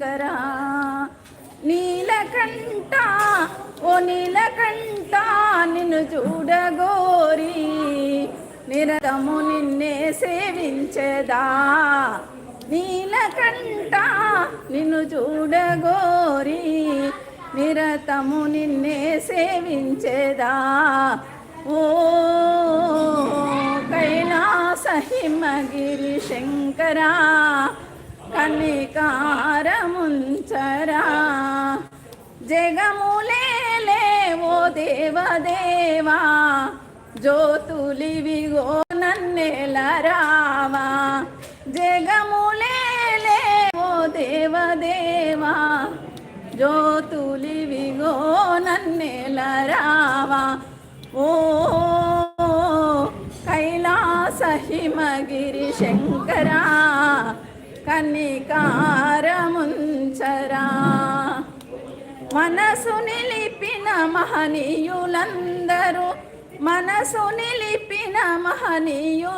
శంకర. నీలకంఠ ఓ నీలకంఠ నిన్ను చూడగోరి నిరతము నిన్నే సేవించెదా. నీలకంఠ నిన్ను చూడగోరి నిరతము నిన్నే సేవించెదా. ఓ కైలాస హిమగిరి శంకర కనికారముంచరా. జగములేలే ఓ దేవదేవా జ్యోతులివిగో నన్నెలరావా. జగములేలే ఓ దేవదేవా జ్యోతులివిగో నన్నెలరావా. ఓ కైలాస హిమగిరి శంకర కనికారముంచరా. మనసు నిలిపిన మహనీయులందరూ మనసు నిలిపిన మహనీయులు